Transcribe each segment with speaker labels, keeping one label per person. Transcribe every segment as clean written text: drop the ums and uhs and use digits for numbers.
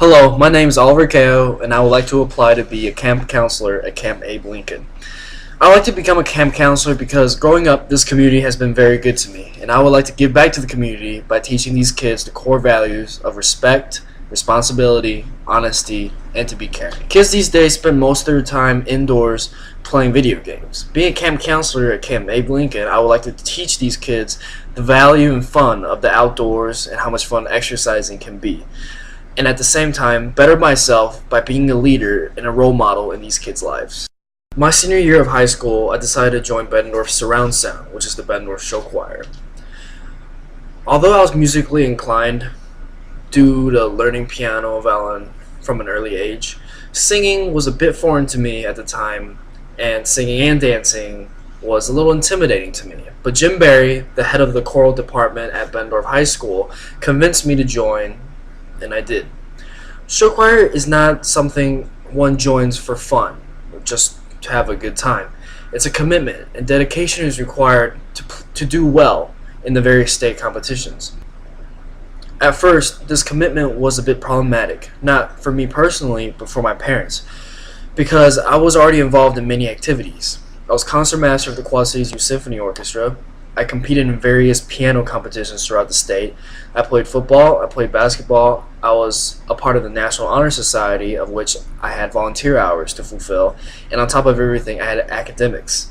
Speaker 1: Hello, my name is Oliver Ko, and I would like to apply to be a camp counselor at Camp Abe Lincoln. I would like to become a camp counselor because growing up, this community has been very good to me, and I would like to give back to the community by teaching these kids the core values of respect, responsibility, honesty, and to be caring. Kids these days spend most of their time indoors playing video games. Being a camp counselor at Camp Abe Lincoln, I would like to teach these kids the value and fun of the outdoors and how much fun exercising can be, and at the same time better myself by being a leader and a role model in these kids' lives. My senior year of high school, I decided to join Bettendorf's Surround Sound, which is the Bettendorf Show Choir. Although I was musically inclined due to learning piano and violin from an early age, singing was a bit foreign to me at the time, and singing and dancing was a little intimidating to me. But Jim Barry, the head of the choral department at Bettendorf High School, convinced me to join, and I did. Show choir is not something one joins for fun, or just to have a good time. It's a commitment, and dedication is required to do well in the various state competitions. At first, this commitment was a bit problematic, not for me personally, but for my parents, because I was already involved in many activities. I was concertmaster of the Quad Cities Youth Symphony Orchestra. I competed in various piano competitions throughout the state. I played football, I played basketball. I was a part of the National Honor Society, of which I had volunteer hours to fulfill. And on top of everything, I had academics.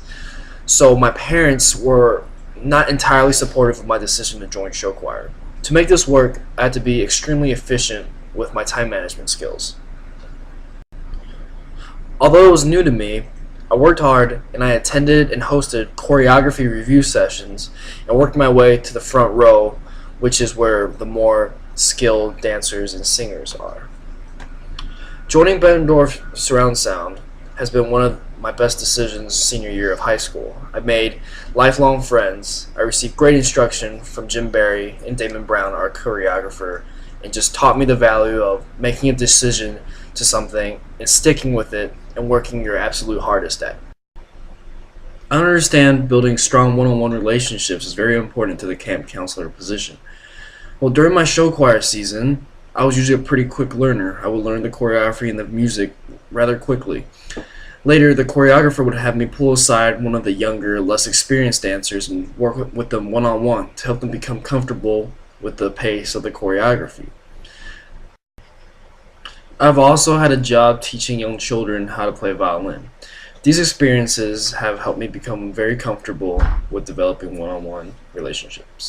Speaker 1: So my parents were not entirely supportive of my decision to join show choir. To make this work, I had to be extremely efficient with my time management skills. Although it was new to me, I worked hard, and I attended and hosted choreography review sessions and worked my way to the front row, which is where the more skilled dancers and singers are. Joining Bettendorf Surround Sound has been one of my best decisions senior year of high school. I made lifelong friends. I received great instruction from Jim Barry and Damon Brown, our choreographer, and just taught me the value of making a decision to something and sticking with it and working your absolute hardest at. I understand building strong one-on-one relationships is very important to the camp counselor position. Well, during my show choir season, I was usually a pretty quick learner. I would learn the choreography and the music rather quickly. Later, the choreographer would have me pull aside one of the younger, less experienced dancers and work with them one-on-one to help them become comfortable with the pace of the choreography. I've also had a job teaching young children how to play violin. These experiences have helped me become very comfortable with developing one-on-one relationships.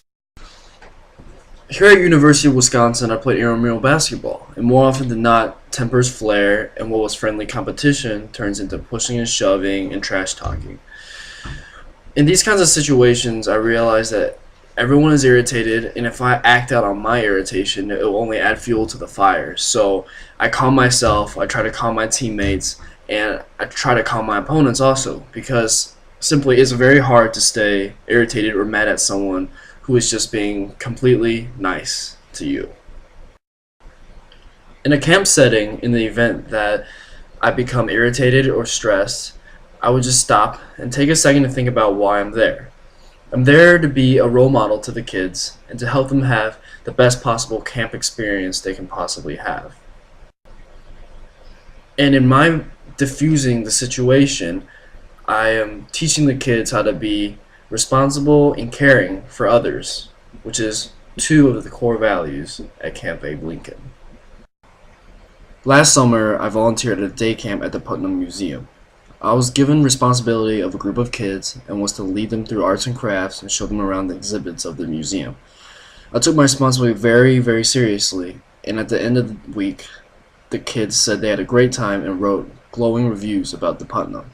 Speaker 1: Here at University of Wisconsin, I played intramural basketball, and more often than not, tempers flare, and what was friendly competition turns into pushing and shoving and trash talking. In these kinds of situations, I realized that everyone is irritated, and if I act out on my irritation, it will only add fuel to the fire. So I calm myself, I try to calm my teammates, and I try to calm my opponents also, because simply it's very hard to stay irritated or mad at someone who is just being completely nice to you. In a camp setting, in the event that I become irritated or stressed, I would just stop and take a second to think about why I'm there. I'm there to be a role model to the kids and to help them have the best possible camp experience they can possibly have. And in my diffusing the situation, I am teaching the kids how to be responsible and caring for others, which is two of the core values at Camp Abe Lincoln. Last summer, I volunteered at a day camp at the Putnam Museum. I was given responsibility of a group of kids and was to lead them through arts and crafts and show them around the exhibits of the museum. I took my responsibility very, very seriously, and at the end of the week, the kids said they had a great time and wrote glowing reviews about the Putnam.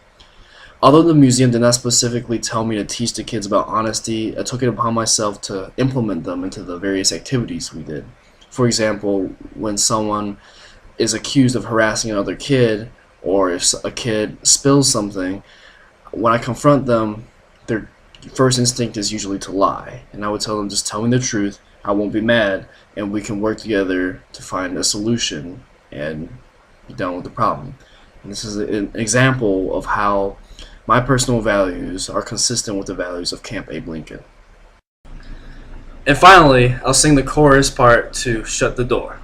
Speaker 1: Although the museum did not specifically tell me to teach the kids about honesty, I took it upon myself to implement them into the various activities we did. For example, when someone is accused of harassing another kid, or if a kid spills something, when I confront them, their first instinct is usually to lie. And I would tell them, just tell me the truth, I won't be mad, and we can work together to find a solution and be done with the problem. And this is an example of how my personal values are consistent with the values of Camp Abe Lincoln. And finally, I'll sing the chorus part to Shut the Door.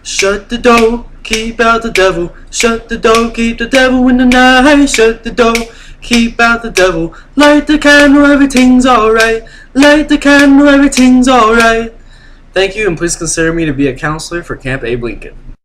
Speaker 1: Shut the door, keep out the devil. Shut the door, keep the devil in the night. Shut the door, keep out the devil. Light the candle, everything's alright. Light the candle, everything's alright. Thank you, and please consider me to be a counselor for Camp Abe Lincoln.